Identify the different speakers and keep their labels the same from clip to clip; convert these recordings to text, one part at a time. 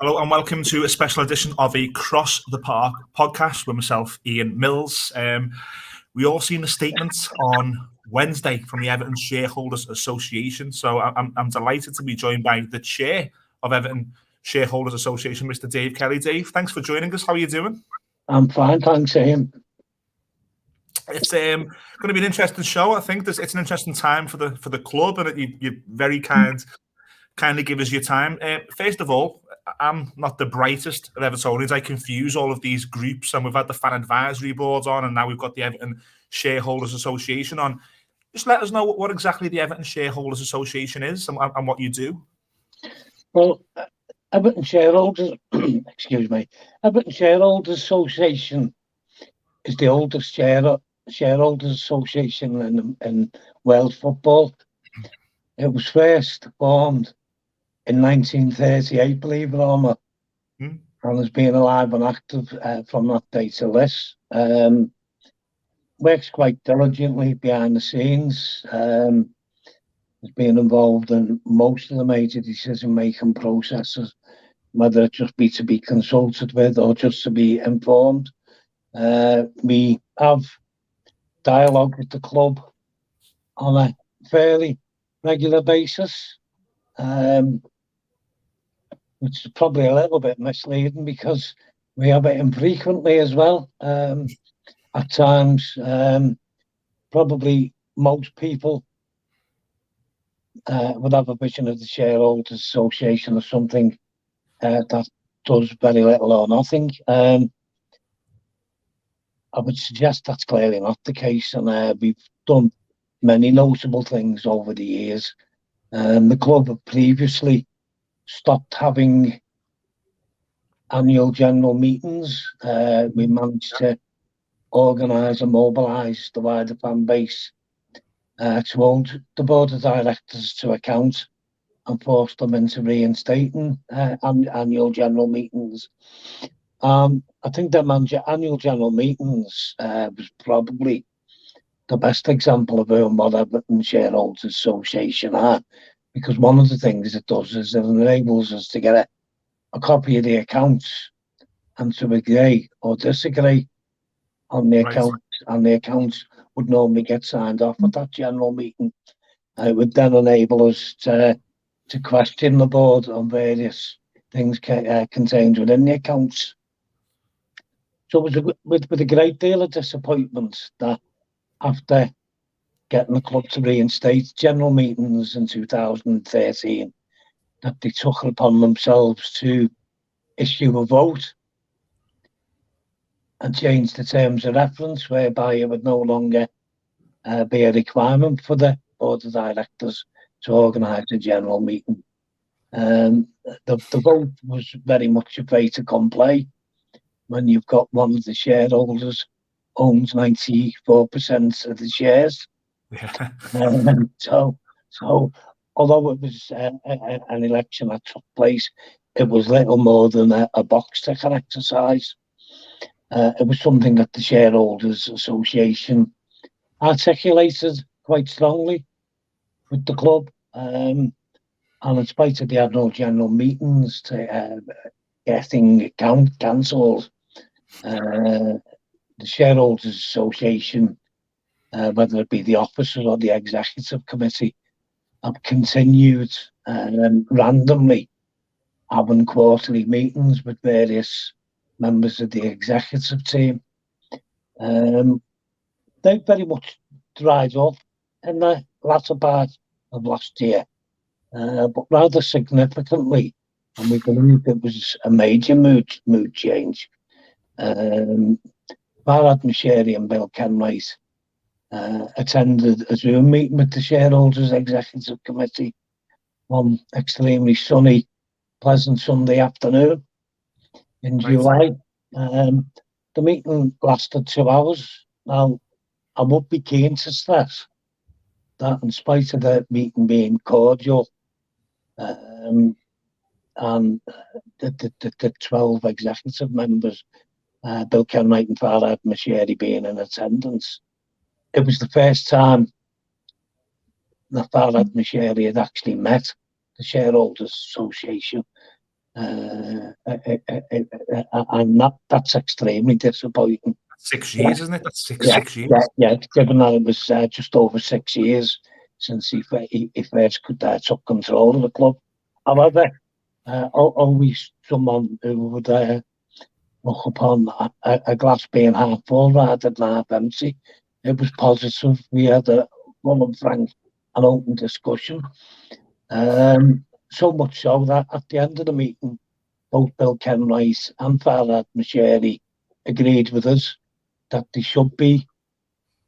Speaker 1: Hello and welcome to a special edition of a Cross the Park podcast with myself, Ian Mills. We all seen the statement on Wednesday from the Everton Shareholders Association. So I'm delighted to be joined by the chair of Everton Shareholders Association, Mr. Dave Kelly. Dave, thanks for joining us. How are you doing?
Speaker 2: I'm fine, thanks, Ian.
Speaker 1: It's going to be an interesting show. I think it's an interesting time for the club, and you're very kindly give us your time. First of all, I'm not the brightest of Evertonians. I confuse all of these groups, and we've had the fan advisory board on, and now we've got the Everton Shareholders Association on. Just let us know what exactly the Everton Shareholders Association is and what you do.
Speaker 2: Well, Everton Shareholders, excuse me, Everton Shareholders Association is the oldest shareholders association in Welsh football. It was first formed in 1938, believe it or not, and has been alive and active from that day to this. Works quite diligently behind the scenes. Has been involved in most of the major decision-making processes, whether it just be to be consulted with or just to be informed. We have dialogue with the club on a fairly regular basis. Which is probably a little bit misleading because we have it infrequently as well. At times, probably most people would have a vision of the Shareholders Association as something that does very little or nothing. I would suggest that's clearly not the case, and we've done many notable things over the years. The club have previously stopped having annual general meetings. We managed to organise and mobilise the wider fan base to hold the board of directors to account and force them into reinstating annual general meetings. I think the annual general meetings was probably the best example of what Everton Shareholders Association are. Because one of the things it does is it enables us to get a copy of the accounts and to agree or disagree on the accounts, and the accounts would normally get signed off at that general meeting. It would then enable us to question the board on various things contained within the accounts. So it was with a great deal of disappointment that after getting the club to reinstate general meetings in 2013, that they took it upon themselves to issue a vote and change the terms of reference, whereby it would no longer be a requirement for the board of directors to organise a general meeting. The vote was very much a fait accompli when you've got one of the shareholders owns 94% of the shares.
Speaker 1: Yeah.
Speaker 2: So although it was an election that took place, it was little more than a box ticker exercise. It was something that the Shareholders Association articulated quite strongly with the club, and in spite of the annual general meetings getting cancelled, the Shareholders Association, whether it be the officers or the executive committee, have continued randomly having quarterly meetings with various members of the executive team. They very much dried up in the latter part of last year, but rather significantly, and we believe it was a major mood change. Farhad Moshiri and Bill Kenwright attended a Zoom meeting with the Shareholders Executive Committee one extremely sunny, pleasant Sunday afternoon in July. The meeting lasted 2 hours. Now, I would be keen to stress that in spite of the meeting being cordial, and the 12 executive members, Bill Kenwright and Farhad Moshiri being in attendance, it was the first time that Farhad Moshiri had actually met the Shareholders Association. and that's extremely disappointing.
Speaker 1: 6 years, isn't it? That's
Speaker 2: Yeah,
Speaker 1: 6 years.
Speaker 2: given that it was just over 6 years since he first took control of the club. However, always someone who would look upon a glass being half full rather than half empty. It was positive. We had a full and frank and open discussion. So much so that at the end of the meeting, both Bill Kenwright and Farhad Moshiri agreed with us that there should be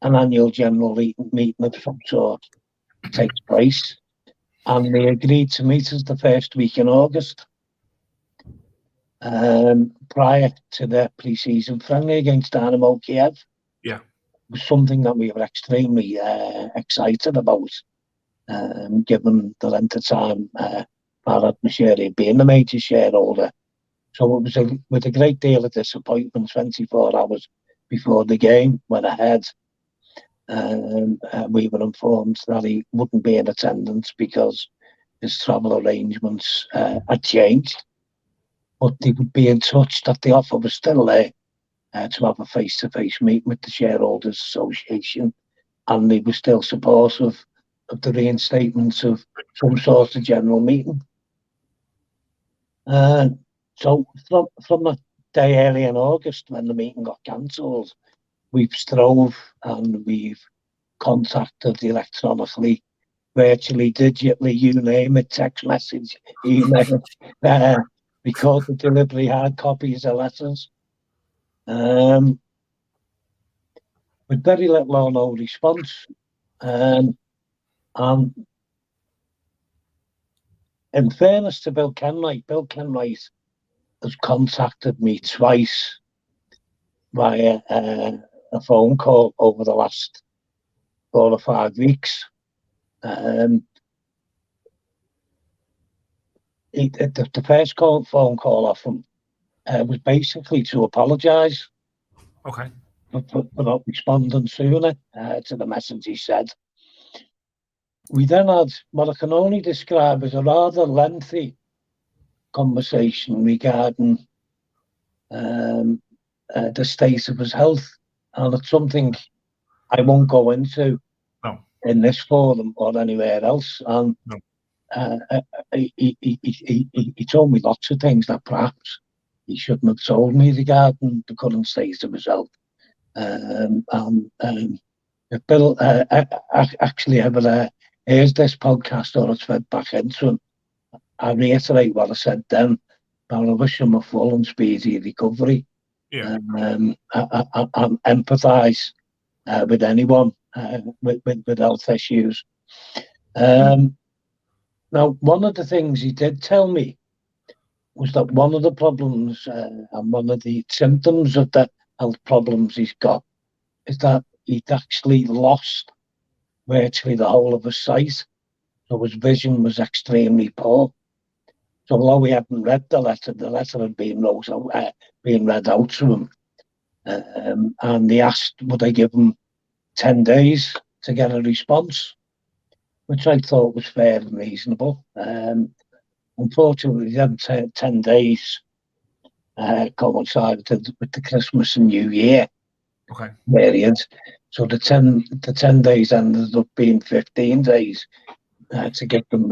Speaker 2: an annual general meeting of some sort takes place. And they agreed to meet us the first week in August, prior to the pre-season friendly against Dynamo Kiev.
Speaker 1: Yeah.
Speaker 2: It was something that we were extremely excited about, given the length of time Farhad Moshiri being the major shareholder. So it was with a great deal of disappointment, 24 hours before the game went ahead, we were informed that he wouldn't be in attendance because his travel arrangements had changed. But they would be in touch that the offer was still there to have a face-to-face meeting with the Shareholders Association, and they were still supportive of the reinstatement of some sort of general meeting. So from the day early in August when the meeting got cancelled, we've strove and we've contacted electronically, virtually, digitally, you name it, text message, email, recorded delivery, hard copies of letters. With very little or no response. And in fairness to Bill Kenwright has contacted me twice via a phone call over the last 4 or 5 weeks. The first phone call off him was basically to apologise
Speaker 1: Okay.
Speaker 2: for not responding sooner to the message he said. We then had what I can only describe as a rather lengthy conversation regarding the state of his health, and it's something I won't go into in this forum or anywhere else. And he told me lots of things that perhaps he shouldn't have told me regarding the current state of his health. If Bill actually ever hears this podcast or it's fed back into him, I reiterate what I said then, but I wish him a full and speedy recovery.
Speaker 1: Yeah.
Speaker 2: I empathise with anyone with health issues. Now, one of the things he did tell me was that one of the problems and one of the symptoms of the health problems he's got is that he'd actually lost virtually the whole of his sight. So his vision was extremely poor. So although we hadn't read the letter had been read out to him. And they asked, would I give him 10 days to get a response, which I thought was fair and reasonable. Unfortunately, then 10 days coincided with the Christmas and New Year period. So the 10 days ended up being 15 days to give them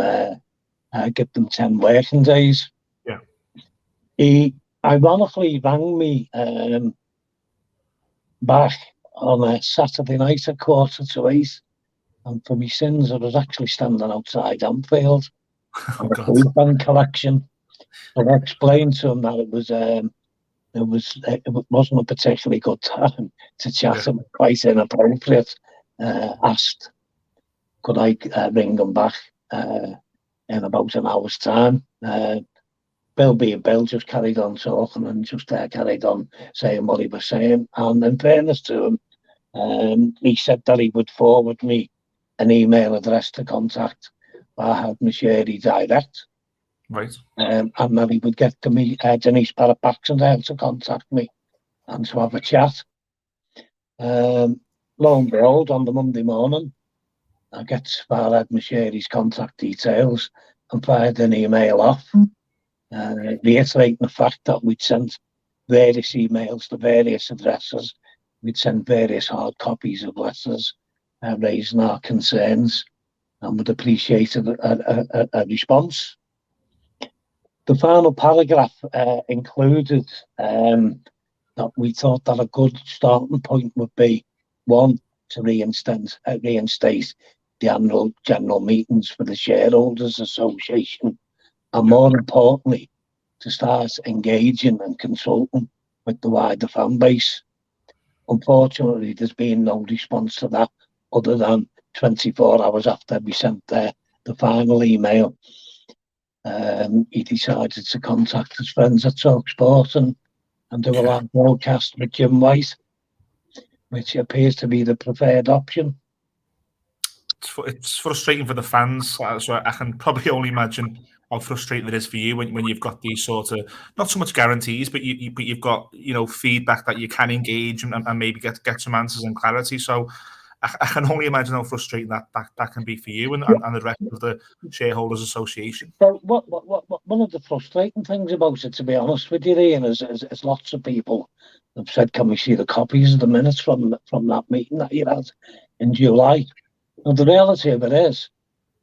Speaker 2: 10 working days.
Speaker 1: Yeah.
Speaker 2: He ironically rang me back on a Saturday night at 7:45, and for me sins, I was actually standing outside Anfield on a food bank collection. So I explained to him that it wasn't a particularly good time to chat. It was quite inappropriate. Asked, could I ring him back in about an hour's time? Bill being Bill just carried on talking and just carried on saying what he was saying. And in fairness to him, he said that he would forward me an email address to contact Farhad Moshiri direct.
Speaker 1: Right.
Speaker 2: And that he would get to me, Denise Barrett-Baxendale to contact me and to have a chat. Lo and behold, on the Monday morning, I get Farhad Moshiri's contact details and fired an email off. reiterating the fact that we'd sent various emails to various addresses. We'd sent various hard copies of letters raising our concerns, and would appreciate a response. The final paragraph included that we thought that a good starting point would be, one, to reinstate the annual general meetings for the Shareholders Association, and more importantly, to start engaging and consulting with the wider fan base. Unfortunately, there's been no response to that other than 24 hours after we sent the final email. He decided to contact his friends at TalkSport and do a live broadcast with Jim White, which appears to be the preferred option.
Speaker 1: It's frustrating for the fans, so I can probably only imagine how frustrating it is for you when you've got these sort of, not so much guarantees, but you've got feedback that you can engage and maybe get some answers and clarity. So I can only imagine how frustrating that can be for you and the rest of the Shareholders Association.
Speaker 2: So what one of the frustrating things about it, to be honest with you, Ian, is lots of people have said, "Can we see the copies of the minutes from that meeting that you had in July?" Now the reality of it is,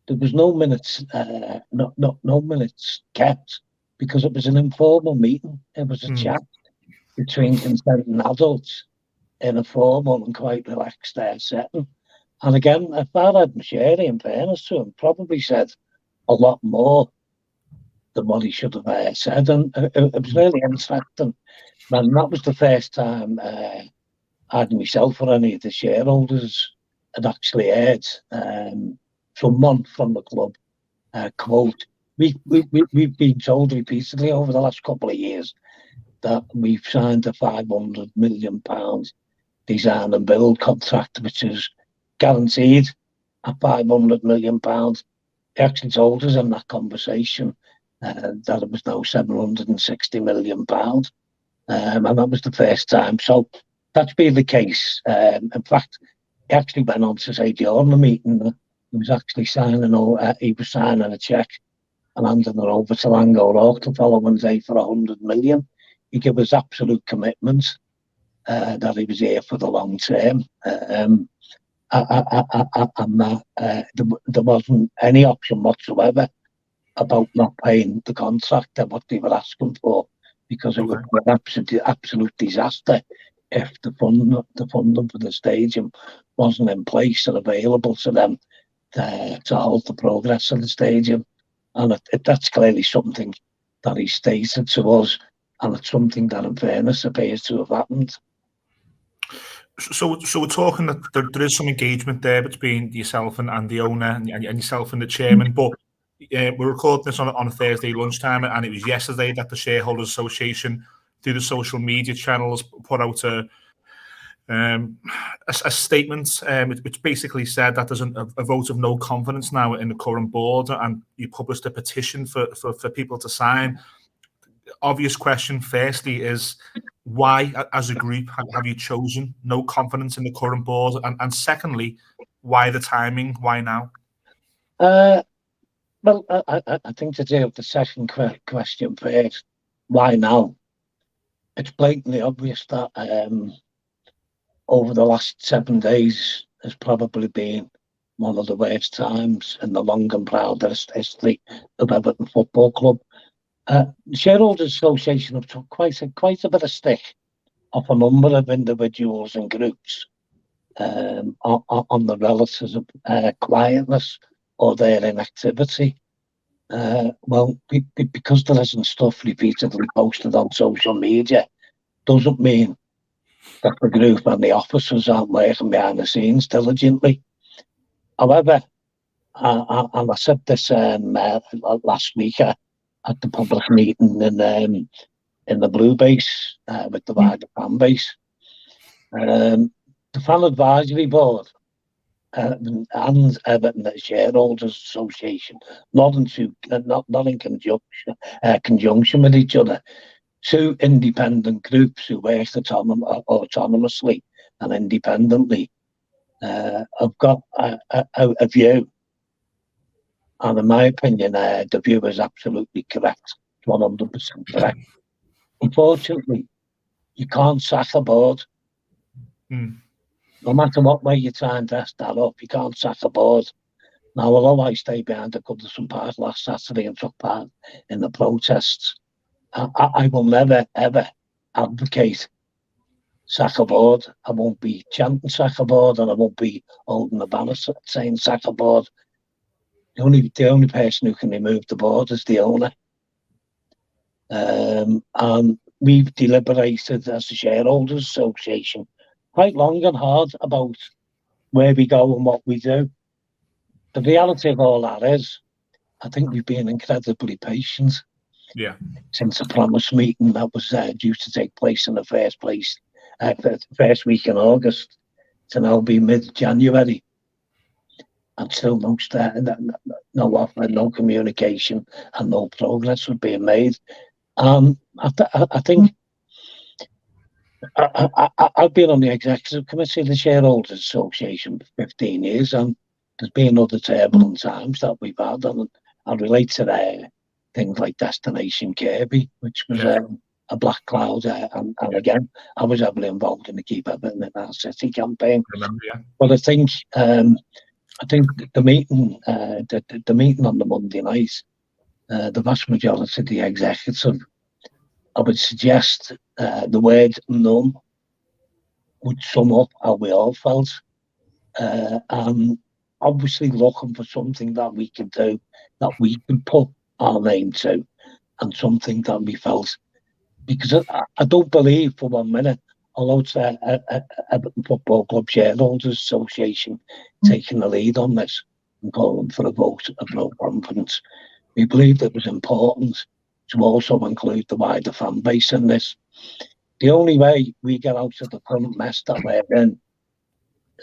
Speaker 2: there was no minutes, no minutes kept, because it was an informal meeting. It was a chat between consenting adults in a formal and quite relaxed setting. And again, Farhad Mashiri, in fairness to him, probably said a lot more than what he should have said. And it was really interesting. And that was the first time either myself or any of the shareholders had actually heard someone from the club quote, we've been told repeatedly over the last couple of years that we've signed a £500 million design and build contract, which is guaranteed at £500 million. They actually told us in that conversation that it was now £760 million. And that was the first time. So that's been the case. In fact, he actually went on to say during the meeting that he was actually signing a cheque and handing it over to Lango Rock the following day for £100 million. He gave us absolute commitment that he was here for the long term. And there wasn't any option whatsoever about not paying the contract and what they were asking for, because it would be an absolute disaster if the funding for the stadium wasn't in place and available to them to halt the progress of the stadium. And that's clearly something that he stated to us, and it's something that, in fairness, appears to have happened.
Speaker 1: So we're talking that there is some engagement there between yourself and the owner and yourself and the chairman, but we're recording this on a Thursday lunchtime, and it was yesterday that the Shareholders Association, through the social media channels, put out a statement which basically said that there's a vote of no confidence now in the current board, and you published a petition for people to sign. Obvious question, firstly, is why, as a group, have you chosen no confidence in the current board? And secondly, why the timing? Why now?
Speaker 2: Well, I think to deal with the second question first, why now? It's blatantly obvious that over the last 7 days has probably been one of the worst times in the long and proudest history of Everton Football Club. The Shareholders Association have took quite a bit of stick off a number of individuals and groups on the relative quietness or their inactivity. Well, because there isn't stuff repeatedly posted on social media, doesn't mean that the group and the officers aren't working behind the scenes diligently. However, and I said this last week at the public meeting in the Blue Base with the wider fan base, the Fan Advisory Board and Everton Shareholders Association, not in conjunction with each other, two independent groups who work autonomously and independently, have got a view, and in my opinion, the view is absolutely correct. 100% correct. Unfortunately, you can't sack a board. No matter what way you try and dress that up, you can't sack a board. Now, although I stayed behind the Goodison Park last Saturday and took part in the protests, I will never, ever advocate sack a board. I won't be chanting sack a board, and I won't be holding a banner saying sack a board. The only person who can remove the board is the owner. And we've deliberated as the Shareholders Association quite long and hard about where we go and what we do. The reality of all that is, I think we've been incredibly patient.
Speaker 1: Yeah.
Speaker 2: Since the promise meeting that was due to take place in the first week in August, to now be mid-January, and still no offer, no communication, and no progress was being made. I think I've been on the executive committee of the Shareholders Association for 15 years, and there's been other turbulent times that we've had, and I relate to things like Destination Kirby, which was a black cloud, and again, I was heavily involved in the Keep Everton in Our City campaign. But I think the meeting, the meeting on the Monday night, the vast majority of the executive, I would suggest the word "none" would sum up how we all felt, and obviously looking for something that we could do, that we could put our name to, and something that we felt, because I don't believe for 1 minute, although it's Everton Football Club Shareholders Association taking the lead on this and calling for a vote of no confidence, we believed it was important to also include the wider fan base in this. The only way we get out of the current mess that we're in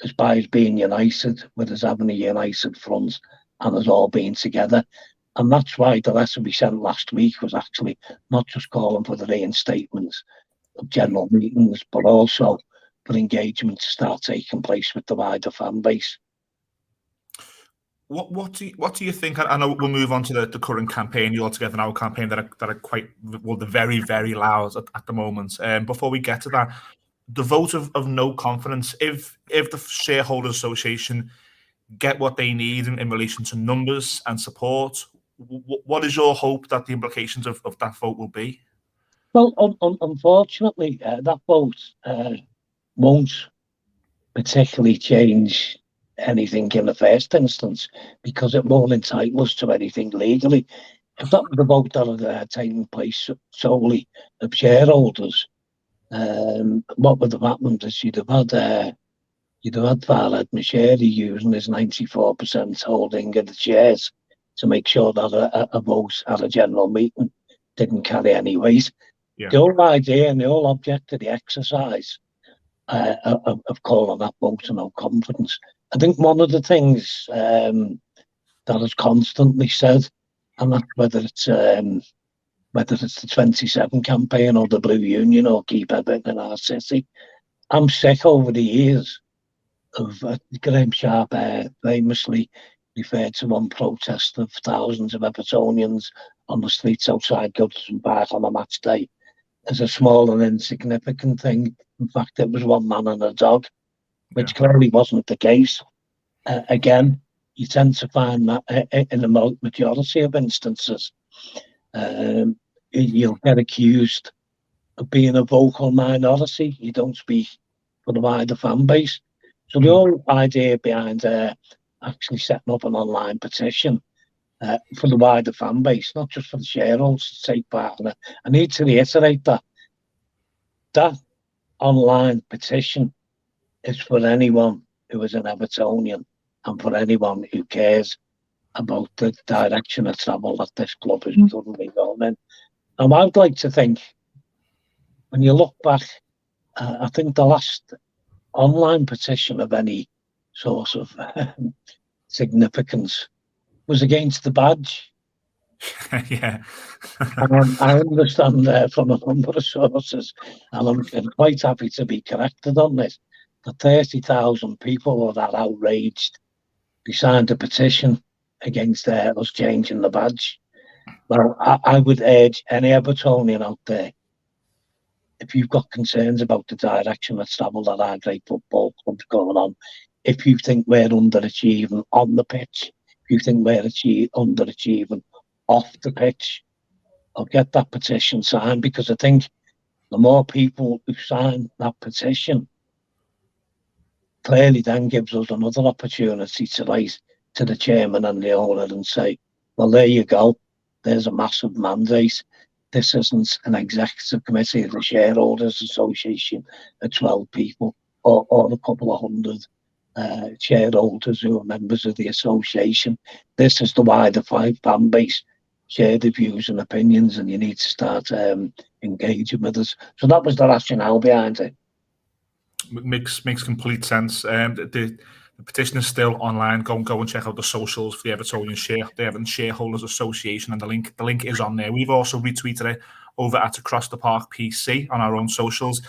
Speaker 2: is by us being united, with us having a united front and us all being together. And that's why the letter we sent last week was actually not just calling for the reinstatement of general meetings, but also for engagement to start taking place with the wider fan base.
Speaker 1: What do you think? I know we'll move on to the current campaign, the Altogether Now campaign, that are quite, well, they're very, very loud at the moment. Before we get to that, the vote of no confidence, if the Shareholders Association get what they need in relation to numbers and support, what is your hope that the implications of that vote will be?
Speaker 2: Well, unfortunately, that vote won't particularly change anything in the first instance, because it won't entitle us to anything legally. If that were the vote that had taken place solely of shareholders, what would have happened is you'd have had Farhad Mashiri using his 94% holding of the shares to make sure that a vote at a general meeting didn't carry any weight. Yeah. The whole idea and the whole object of the exercise of calling that vote of no confidence, I think one of the things that is constantly said, and that's whether it's the 27 campaign or the Blue Union or Keep Everton in Our City, I'm sick over the years of Graham Sharp famously referred to one protest of thousands of Evertonians on the streets outside Goodison Park on a match day as a small and insignificant thing. In fact, it was one man and a dog, which clearly wasn't the case. Again, you tend to find that in the majority of instances, you'll get accused of being a vocal minority. You don't speak for the wider fan base. So the whole idea behind actually setting up an online petition for the wider fan base, not just for the shareholders to take part in it. I need to reiterate that online petition is for anyone who is an Evertonian and for anyone who cares about the direction of travel that this club is currently going in. And I'd like to think, when you look back, I think the last online petition of any sort of significance was against the badge.
Speaker 1: Yeah.
Speaker 2: I understand from a number of sources, and I'm quite happy to be corrected on this, that 30,000 people were that outraged. They signed a petition against us changing the badge. Well, I would urge any Evertonian out there, if you've got concerns about the direction that's travelled at our great football club's going on, if you think we're underachieving on the pitch, if you think we're underachieving off the pitch, I'll get that petition signed, because I think the more people who sign that petition, clearly then gives us another opportunity to write to the chairman and the owner and say, well, there you go. There's a massive mandate. This isn't an executive committee of the Shareholders Association of 12 people or a couple of hundred shareholders who are members of the association. This is the wider fan base. Share the views and opinions, and you need to start engaging with us. So that was the rationale behind it.
Speaker 1: Makes complete sense. The petition is still online. Go and check out the socials for the Everton Shareholders Association, and the link is on there. We've also retweeted it over at Across the Park PC on our own socials.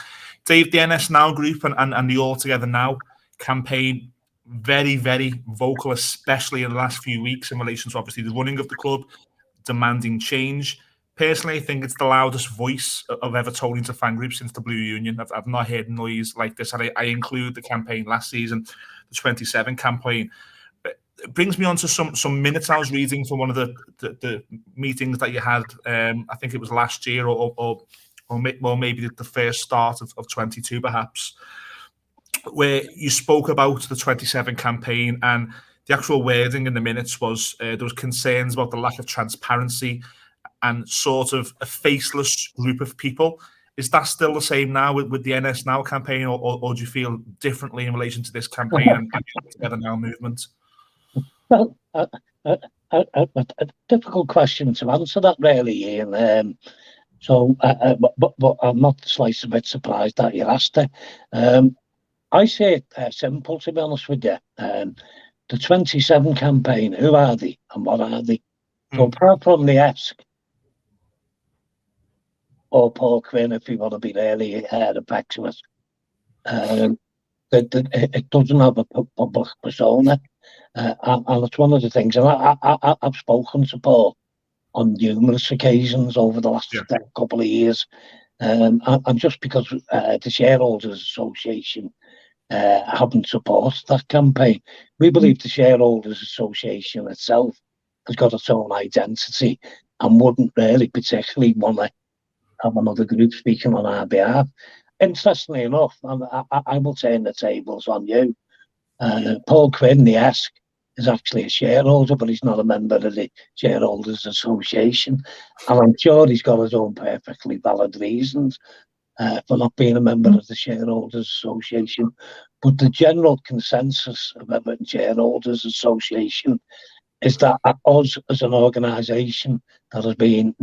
Speaker 1: Dave, the NS Now group and the All Together Now campaign, very, very vocal, especially in the last few weeks in relation to obviously the running of the club, demanding change. Personally, I think it's the loudest voice of Evertonians to fan groups since the Blue Union. I've not heard noise like this. I include the campaign last season, the 27 campaign. It brings me on to some minutes I was reading from one of the meetings that you had. I think it was last year or maybe the first start of 22 perhaps, where you spoke about the 27 campaign, and the actual wording in the minutes was there was concerns about the lack of transparency and sort of a faceless group of people. Is that still the same now with the NS Now campaign, or do you feel differently in relation to this campaign and the Together Now movement?
Speaker 2: Well, a difficult question to answer that, really, Ian. But I'm not the slightest bit surprised that you asked it. I say it simple, to be honest with you. The 27 campaign, who are they and what are they? So apart from the ESC, or Paul Quinn, if you want to be really affectionate, it doesn't have a public persona. And it's one of the things, and I've spoken to Paul on numerous occasions over the last couple of years, and just because the Shareholders Association haven't supported that campaign, we believe the Shareholders Association itself has got its own identity and wouldn't really particularly want to have another group speaking on our behalf. Interestingly enough, I will turn the tables on you. Paul Quinn, the ESC, is actually a shareholder, but he's not a member of the Shareholders Association. And I'm sure he's got his own perfectly valid reasons for not being a member of the Shareholders Association. But the general consensus of Everton Shareholders Association is that us as an organisation that has been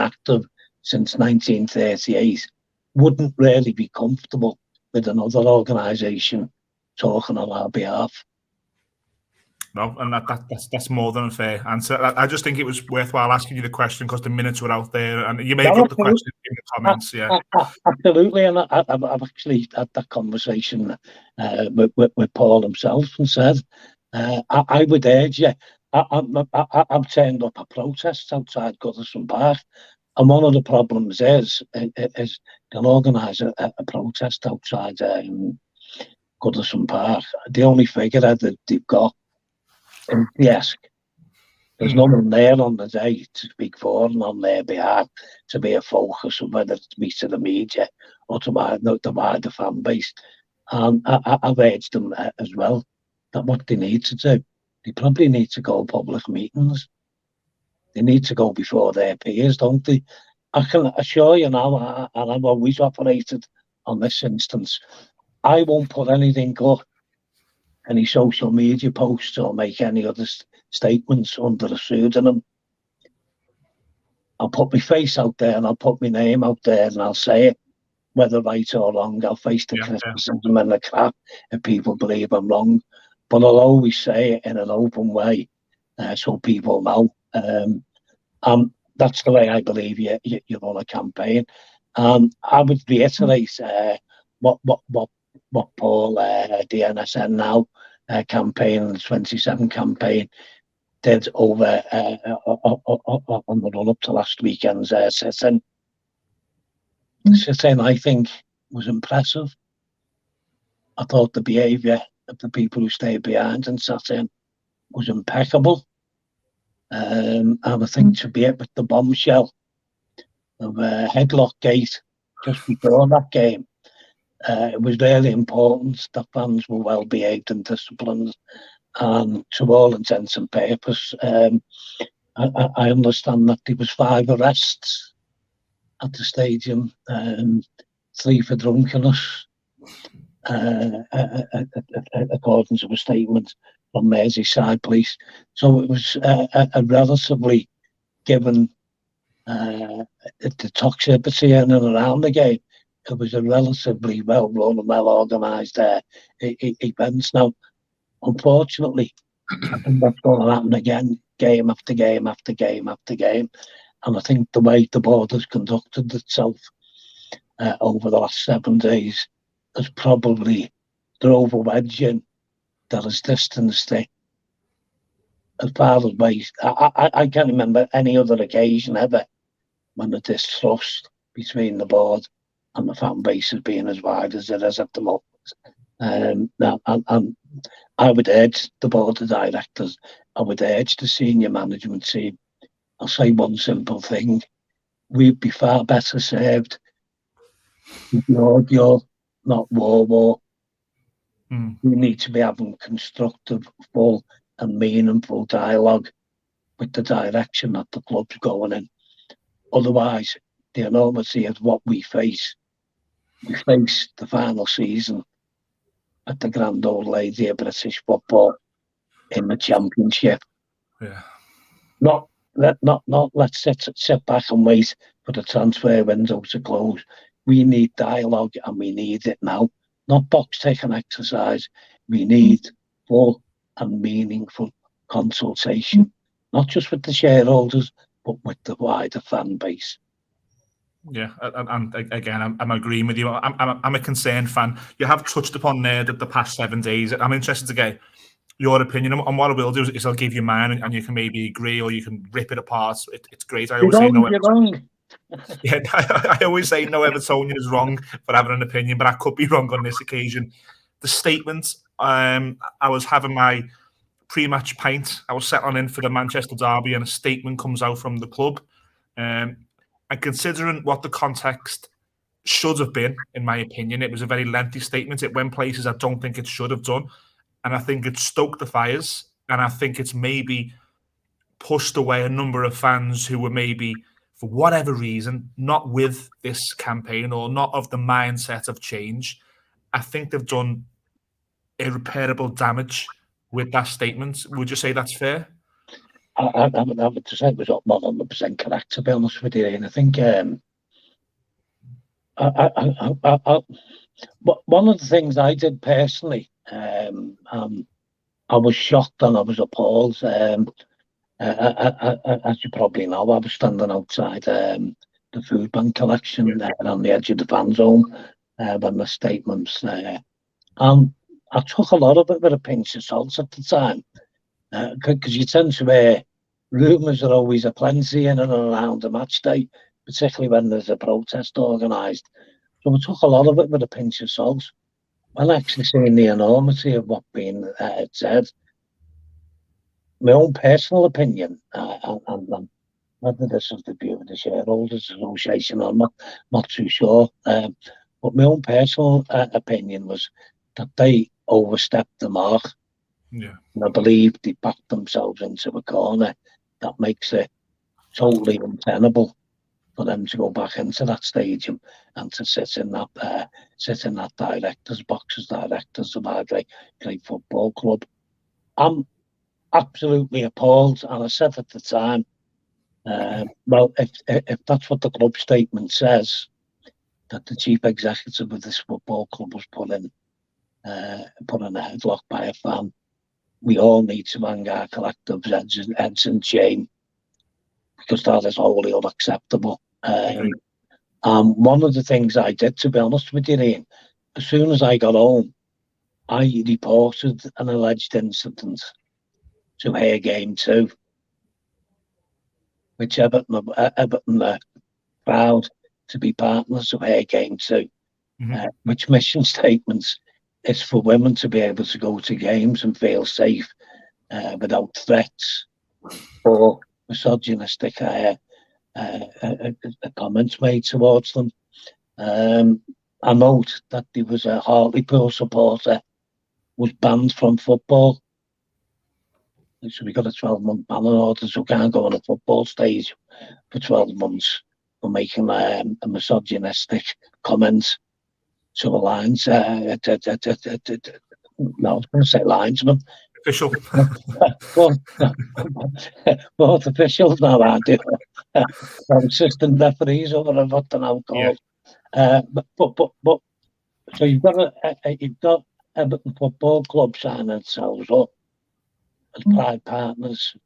Speaker 2: active since 1938 wouldn't really be comfortable with another organisation talking on our behalf.
Speaker 1: No, and that's more than a fair answer. I just think it was worthwhile asking you the question because the minutes were out there, and you may have got the question in the comments.
Speaker 2: Absolutely, and I've actually had that conversation with Paul himself and said, I would urge you. I've turned up a protest outside Goodison Park, and one of the problems is they'll organise a protest outside Goodison Park. The only figurehead that they've got is the ESC. There's no one there on the day to speak for and on their behalf, to be a focus of whether to be to the media or to the wider fan base. And I've urged them as well that what they need to do, they probably need to go public meetings. They need to go before their peers, don't they? I can assure you now, and I've always operated on this instance, I won't put anything up, any social media posts or make any other statements under a pseudonym. I'll put my face out there and I'll put my name out there and I'll say it, whether right or wrong. I'll face the criticism and the crap if people believe I'm wrong, but I'll always say it in an open way so people know. That's the way I believe you run a campaign. I would reiterate what Paul, the NSN Now campaign and the 27 campaign, did over on the run up to last weekend's sit-in. Sit-in, I think, was impressive. I thought the behaviour of the people who stayed behind and sat in was impeccable. And I think to be it with the bombshell of Headlock Gate just before that game, it was really important that fans were well behaved and disciplined. And to all intents and purposes, I understand that there was 5 arrests at the stadium, 3 for drunkenness, according to a statement from Merseyside Police. So it was a relatively, given the toxicity in and around the game, it was a relatively well-run and well-organised events. Now, unfortunately, I think that's going to happen again, game after game after game after game. And I think the way the board has conducted itself over the last 7 days has probably drove a wedge in that has distanced it as far as ways. I can't remember any other occasion ever when the distrust between the board and the fan base has been as wide as it is at the moment. And I would urge the board of directors, I would urge the senior management team, I'll say one simple thing: we'd be far better served with the audio, not war. We need to be having constructive, full and meaningful dialogue with the direction that the club's going in. Otherwise, the enormity of what we face the final season at the grand old lady of British football in the Championship.
Speaker 1: Yeah.
Speaker 2: Let's sit back and wait for the transfer window to close. We need dialogue, and we need it now. Not box-ticking exercise. We need full and meaningful consultation, not just with the shareholders, but with the wider fan base.
Speaker 1: Yeah, and again, I'm agreeing with you. I'm a concerned fan. You have touched upon there that the past 7 days. I'm interested to get your opinion, and what I will do is I'll give you mine, and you can maybe agree or you can rip it apart. It's great. I always say no.
Speaker 2: You're wrong.
Speaker 1: Yeah, I always say no Evertonian is wrong for having an opinion, but I could be wrong on this occasion. The statement, I was having my pre-match pint. I was settling in for the Manchester derby, and a statement comes out from the club. And considering what the context should have been, in my opinion, it was a very lengthy statement. It went places I don't think it should have done. And I think it stoked the fires. And I think it's maybe pushed away a number of fans who were maybe, for whatever reason, not with this campaign or not of the mindset of change. I think they've done irreparable damage with that statement. Would you say that's fair?
Speaker 2: I would say it was 100% correct, to be honest with you. And I think one of the things I did personally, I was shocked and I was appalled. As you probably know, I was standing outside the food bank collection on the edge of the fan zone when the statements. And I took a lot of it with a pinch of salt at the time, because you tend to hear rumours are always aplenty in and around a match day, particularly when there's a protest organised. So I took a lot of it with a pinch of salt. When actually seeing the enormity of what being said, my own personal opinion, and whether this is the view of the Shareholders Association, I'm not too sure. But my own personal opinion was that they overstepped the mark.
Speaker 1: Yeah.
Speaker 2: And I believe they backed themselves into a corner that makes it totally untenable for them to go back into that stadium and to sit in that director's box as directors of our great football club. I'm absolutely appalled, and I said at the time, well, if that's what the club statement says, that the chief executive of this football club was put in a headlock by a fan, we all need to hang our collective heads in shame, because that is wholly unacceptable. One of the things I did, to be honest with you, Ian, as soon as I got home, I reported an alleged incident to hear game 2, which Everton are proud to be partners of Air Game 2, which mission statements is for women to be able to go to games and feel safe without threats or misogynistic comments made towards them. I note that there was a Hartlepool supporter was banned from football. So we got a 12-month ban order, so can't go on a football stage for 12 months for making a misogynistic comment to a lines. No, I was going to say linesman.
Speaker 1: Official.
Speaker 2: Both officials now are doing assistant referees or whatever what they're now called. Yeah. But so you've got Everton Football Club signing themselves up as pride partners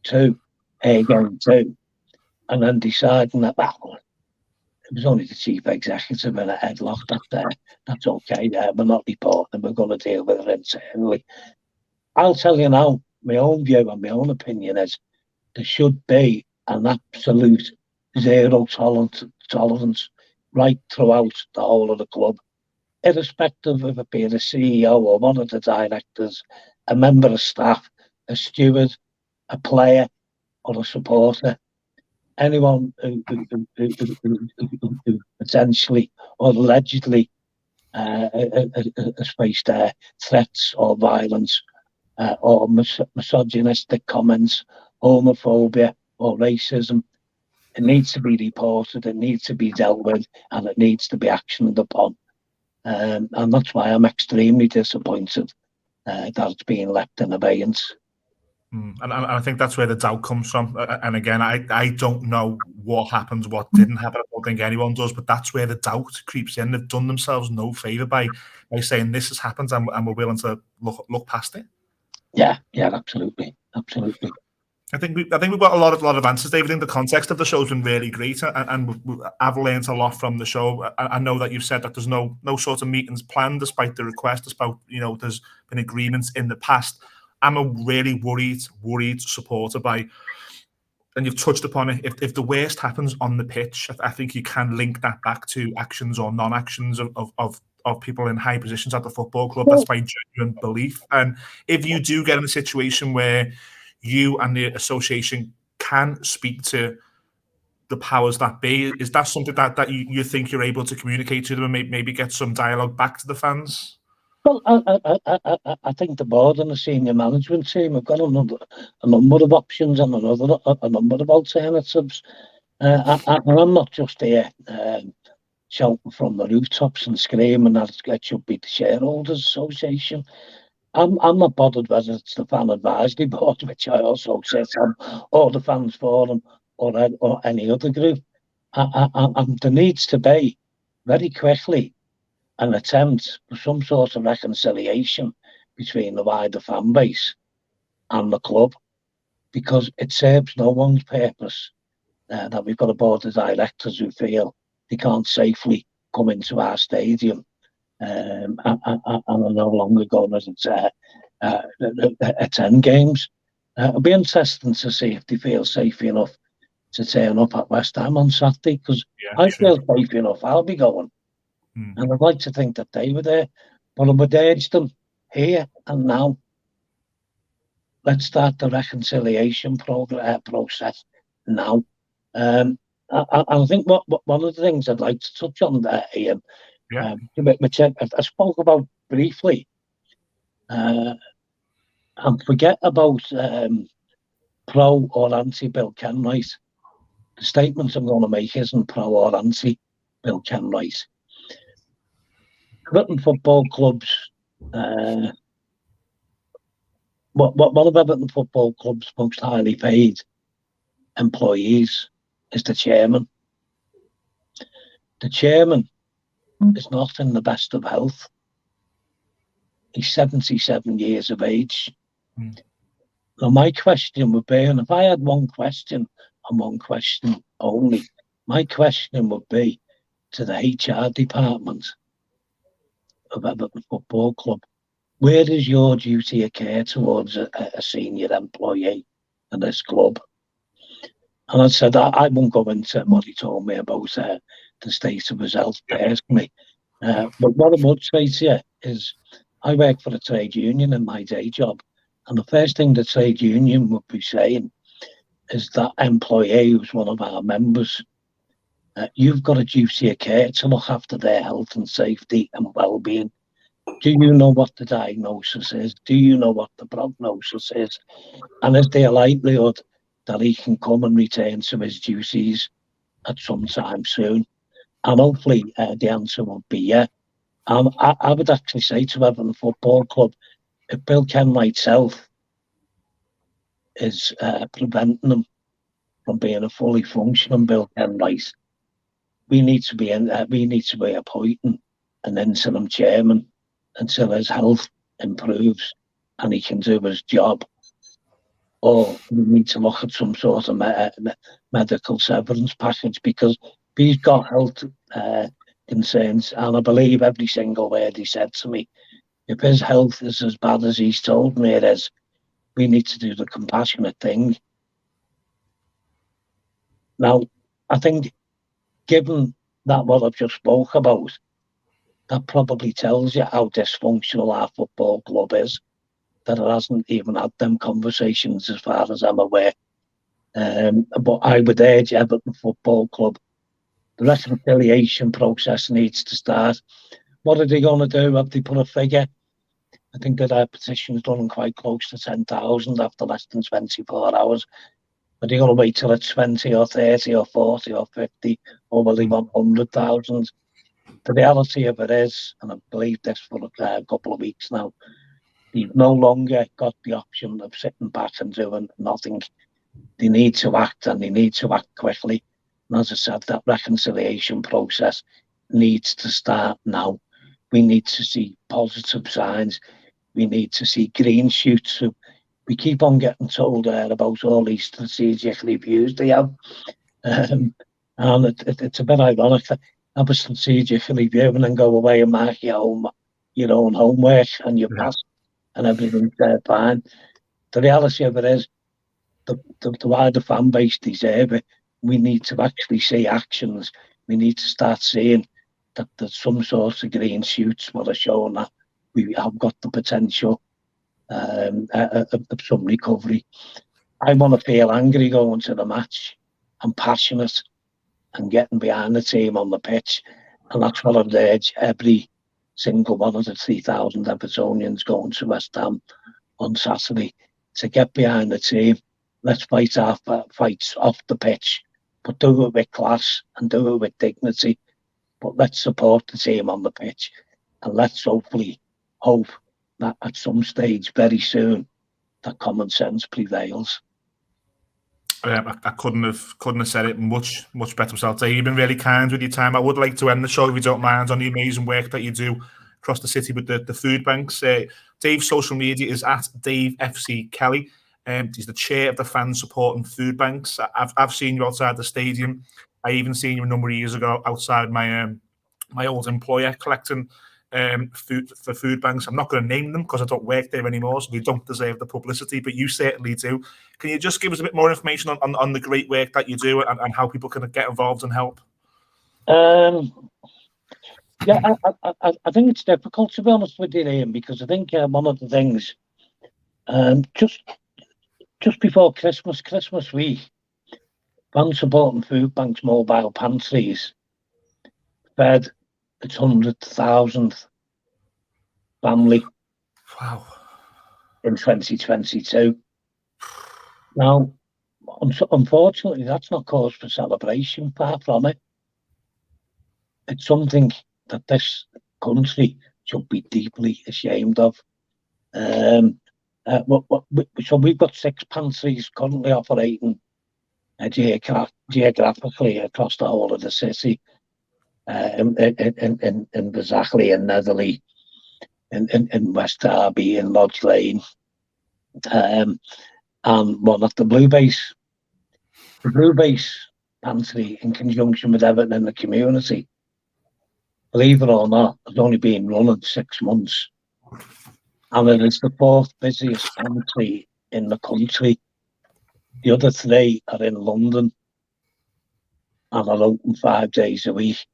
Speaker 2: to Game 2, and then deciding that it was only the chief executive in a headlock. That's okay. We're not reporting. We're going to deal with it internally. I'll tell you now, my own view and my own opinion is there should be an absolute zero tolerance right throughout the whole of the club, irrespective of it being a CEO or one of the directors, a member of staff, a steward, a player, or a supporter. Anyone who potentially or allegedly has faced threats or violence or misogynistic comments, homophobia or racism, it needs to be reported, it needs to be dealt with, and it needs to be actioned upon. And that's why I'm extremely disappointed that it's being left in abeyance.
Speaker 1: And I think that's where the doubt comes from. And again, I don't know what happened, what didn't happen. I don't think anyone does, but that's where the doubt creeps in. They've done themselves no favour by saying this has happened and we're willing to look past it.
Speaker 2: Yeah, absolutely.
Speaker 1: I think we've got a lot of answers, David. I think the context of the show's been really great, and I've learned a lot from the show. I know that you've said that there's no sort of meetings planned, despite the request, despite there's been agreements in the past. I'm a really worried supporter by, and you've touched upon it. If the worst happens on the pitch, I think you can link that back to actions or non-actions of people in high positions at the football club. That's my genuine belief. And if you do get in a situation where you and the association can speak to the powers that be, is that something that you think you're able to communicate to them and maybe get some dialogue back to the fans?
Speaker 2: Well, I think the board and the senior management team have got a number of options and a number of alternatives. And I'm not just here shouting from the rooftops and screaming that it should be the Shareholders Association. I'm not bothered whether it's the Fan Advisory Board, which I also sit on, or the Fans Forum, or any other group. And there needs to be, very quickly, an attempt for some sort of reconciliation between the wider fan base and the club, because it serves no one's purpose that we've got a board of directors who feel they can't safely come into our stadium and are no longer going to attend games. It'll be interesting to see if they feel safe enough to turn up at West Ham on Saturday, because I feel safe enough, I'll be going. And I'd like to think that they were there, but I would urge them here and now, let's start the reconciliation process now. I think one of the things I'd like to touch on there, Ian, which I spoke about briefly, and forget about pro or anti-Bill Kenwright. The statement I'm going to make isn't pro or anti-Bill Kenwright. Everton Football Club's one of Everton Football Club's most highly paid employees is the chairman. The chairman is not in the best of health. He's 77 years of age. Now, my question would be, and if I had one question and one question only, my question would be to the HR department of Everton Football Club. where does your duty occur towards a senior employee in this club? And I said, I won't go into what he told me about the state of his health personally. But what I would say to you is, I work for a trade union in my day job. And the first thing the trade union would be saying is that employee who's one of our members, you've got a duty of care to look after their health and safety and well-being. Do you know what the diagnosis is? Do you know what the prognosis is? And is there a likelihood that he can come and return to his duties at some time soon? And hopefully the answer would be yeah. I would actually say to Everton Football Club, if Bill Kenwright's health is preventing him from being a fully functioning Bill Kenwright, we need to be appointing an interim chairman until his health improves and he can do his job. Or we need to look at some sort of medical severance package, because he's got health concerns, and I believe every single word he said to me. If his health is as bad as he's told me it is, we need to do the compassionate thing. Now, I think, given that what I've just spoke about, that probably tells you how dysfunctional our football club is, that it hasn't even had them conversations as far as I'm aware. But I would urge Everton Football Club, the reconciliation process needs to start. What are they going to do? Have they put a figure? I think that our petition is done quite close to 10,000 after less than 24 hours. Are they going to wait till it's 20 or 30 or 40 or 50, or will they want 100,000? The reality of it is, and I've believed this for a couple of weeks now, they've no longer got the option of sitting back and doing nothing. They need to act, and they need to act quickly. And as I said, that reconciliation process needs to start now. We need to see positive signs. We need to see green shoots. So we keep on getting told about all these strategic reviews they have. And it's a bit ironic that have a strategic review and then go away and mark your own homework and you pass and everything's fine. The reality of it is, the wider fan base deserve it. We need to actually see actions. We need to start seeing that there's some sort of green shoots that are showing that we have got the potential of some recovery. I want to feel angry going to the match. I'm passionate and getting behind the team on the pitch, and that's what I'd urge every single one of the 3,000 Evertonians going to West Ham on Saturday to get behind the team. Let's fight our fights off the pitch, but do it with class and do it with dignity. But let's support the team on the pitch, and let's hopefully hope that at some stage very soon that common sense prevails.
Speaker 1: I couldn't have said it much better myself. Dave, you've been really kind with your time. I would like to end the show, if you don't mind, on the amazing work that you do across the city with the food banks. Dave's social media is at Dave FC Kelly. He's the chair of the fan supporting food banks. I've seen you outside the stadium. I even seen you a number of years ago outside my old employer collecting food for food banks. I'm not going to name them because I don't work there anymore, so they don't deserve the publicity, but you certainly do. Can you just give us a bit more information on the great work that you do and how people can get involved and help?
Speaker 2: Yeah, I think it's difficult, to be honest with you, Ian, because I think one of the things, just before Christmas week, fan supporting food banks mobile pantries fed its 100,000th family.
Speaker 1: Wow.
Speaker 2: In 2022. Now, unfortunately, that's not cause for celebration, far from it. It's something that this country should be deeply ashamed of. So we've got 6 pantries currently operating geographically across the whole of the city, in Bazzachley and Netherley, in West Derby, in Lodge Lane, and one at the Blue Base. The Blue Base pantry, in conjunction with Everton in the community, believe it or not, has only been running 6 months. and it is the fourth busiest pantry in the country. The other three are in London and are open 5 days a week.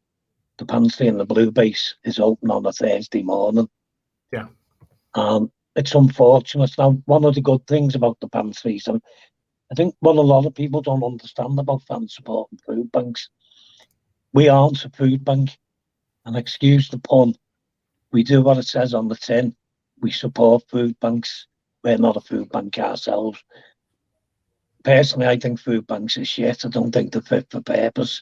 Speaker 2: The pantry in the Blue Base is open on a Thursday morning.
Speaker 1: Yeah.
Speaker 2: It's unfortunate. Now, one of the good things about the pantries, and I think what a lot of people don't understand about fan support and food banks, we aren't a food bank, and excuse the pun, we do what it says on the tin. We support food banks. We're not a food bank ourselves. Personally, I think food banks are shit. I don't think they're fit for purpose,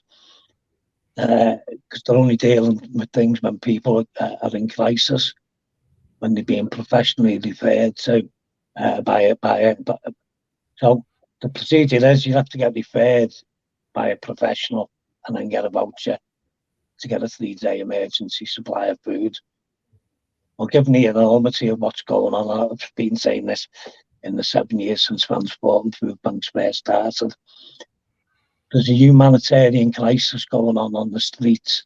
Speaker 2: because they're only dealing with things when people are in crisis, when they're being professionally referred to by a. So the procedure is you have to get referred by a professional and then get a voucher to get a 3-day emergency supply of food. Well, given the enormity of what's going on, I've been saying this in the 7 years since Transport and Food Banks first started. There's a humanitarian crisis going on the streets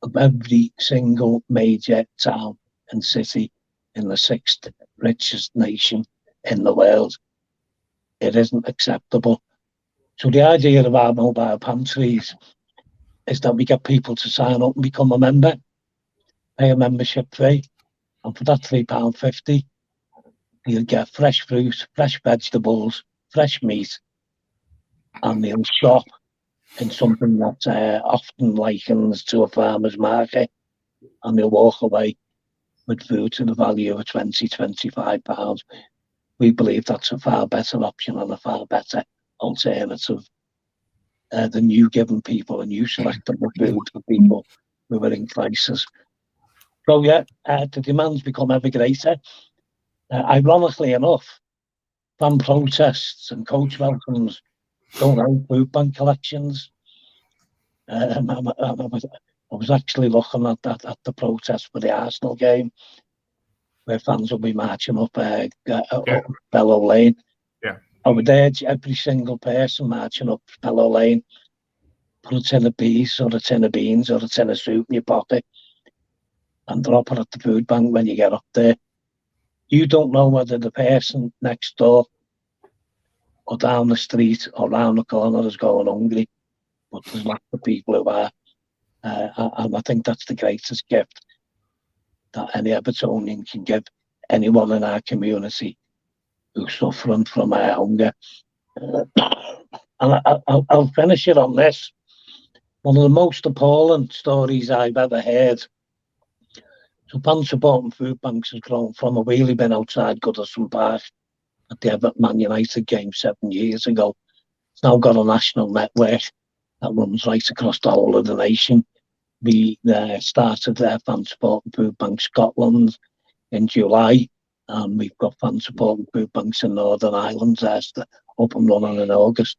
Speaker 2: of every single major town and city in the 6th richest nation in the world. It isn't acceptable. So the idea of our mobile pantries is that we get people to sign up and become a member, pay a membership fee, and for that £3.50, you'll get fresh fruit, fresh vegetables, fresh meat, and they'll shop in something that often likens to a farmer's market, and they'll walk away with food to the value of £20-25. We believe that's a far better option and a far better alternative than you giving people and you selecting the food for people who are in crisis. So yeah, the demand's become ever greater. Ironically enough, fan protests and coach welcomes don't have food bank collections. I was actually looking at the protest for the Arsenal game, where fans will be marching up Bellow Lane.
Speaker 1: Yeah.
Speaker 2: I would urge every single person marching up Bellow Lane, put a tin of peas or a tin of beans or a tin of soup in your pocket and drop it at the food bank when you get up there. You don't know whether the person next door or down the street or round the corner is going hungry, but there's lots of people who are. And I think that's the greatest gift that any Evertonian can give anyone in our community who's suffering from hunger. And I'll finish it on this. One of the most appalling stories I've ever heard. So fan support and food banks has grown from a wheelie bin outside Goodison Park at the Everton Man United game 7 years ago. It's now got a national network that runs right across the whole of the nation. We started fan support and food bank Scotland in July, and we've got fan support and food banks in Northern Ireland up and running in August.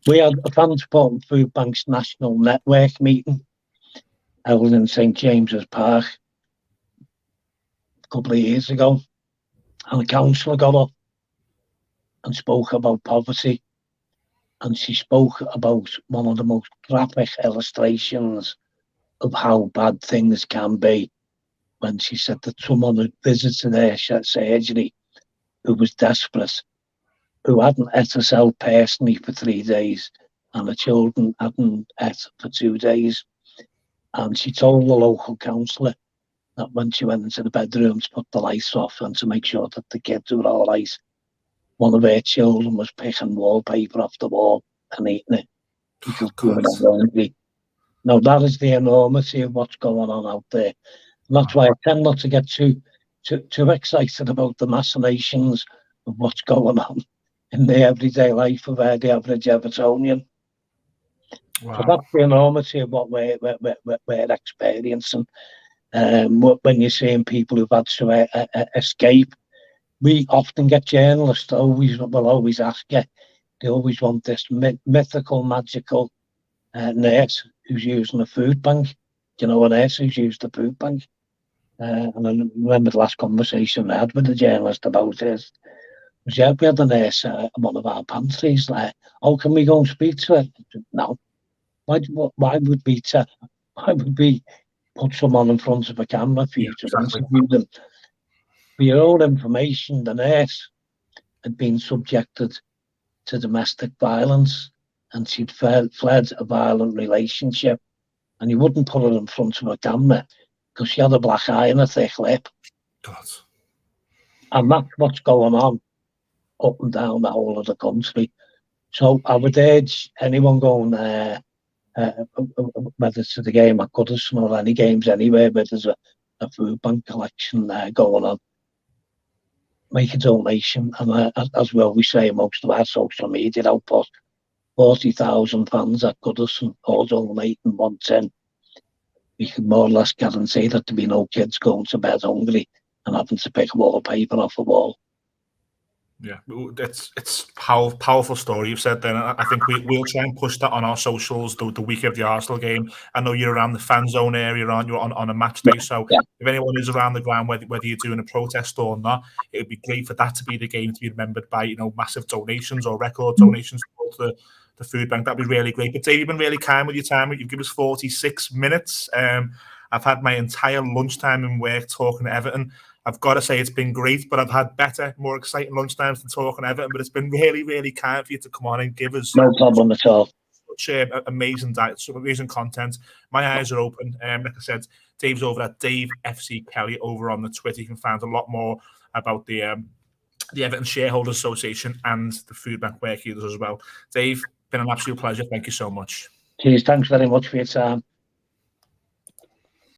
Speaker 2: We had a fan support and food banks national network meeting held in St James's Park a couple of years ago, and a councillor got up and spoke about poverty, and she spoke about one of the most graphic illustrations of how bad things can be when she said that someone had visited her surgery who was desperate, who hadn't ate herself personally for 3 days, and the children hadn't ate for 2 days. And she told the local councillor that when she went into the bedroom to put the lights off and to make sure that the kids were all right, one of her children was picking wallpaper off the wall and eating it because they were hungry. Now, that is the enormity of what's going on out there. And that's why I tend not to get too excited about the machinations of what's going on in the everyday life of the average Evertonian. Wow. So that's the enormity of what we're experiencing. When you're seeing people who've had to escape, we often get journalists will always ask you, they always want this mythical, magical nurse who's using a food bank. Do you know a nurse who's used a food bank? And I remember the last conversation I had with the journalist about this. Was, yeah, we had a nurse at one of our pantries. Like, oh, can we go and speak to her? No. Why would we put someone in front of a camera for you to interview them? For your own information, the nurse had been subjected to domestic violence, and she'd fled a violent relationship, and you wouldn't put her in front of a camera because she had a black eye and a thick lip.
Speaker 1: God.
Speaker 2: And that's what's going on up and down the whole of the country. So I would urge anyone going there, whether it's to the game at Goodison or any games anywhere where there's a food bank collection going on, make a donation. And as well, we say most of our social media output, 40,000 fans at Goodison all donating 110. We can more or less guarantee that there'll be no kids going to bed hungry and having to pick wallpaper off a wall.
Speaker 1: Yeah, it's powerful story you've said then. I think we'll try and push that on our socials the week of the Arsenal game. I know you're around the fan zone area, aren't you, on a match day? So if anyone is around the ground, whether you're doing a protest or not, it would be great for that to be the game to be remembered by, you know, massive donations or record donations to the food bank. That'd be really great. But Dave, you've been really kind with your time. You've given us 46 minutes. I've had my entire lunchtime in work talking to Everton. I've got to say it's been great, but I've had better, more exciting lunchtimes than talking Everton. But it's been really, really kind for you to come on and give us
Speaker 2: no problem at all.
Speaker 1: Such amazing diet, some amazing content. My eyes are open. Like I said, Dave's over at Dave FC Kelly over on the Twitter. You can find a lot more about the Everton Shareholders Association and the food bank work he does as well. Dave, been an absolute pleasure. Thank you so much.
Speaker 2: Cheers. Thanks very much for your time.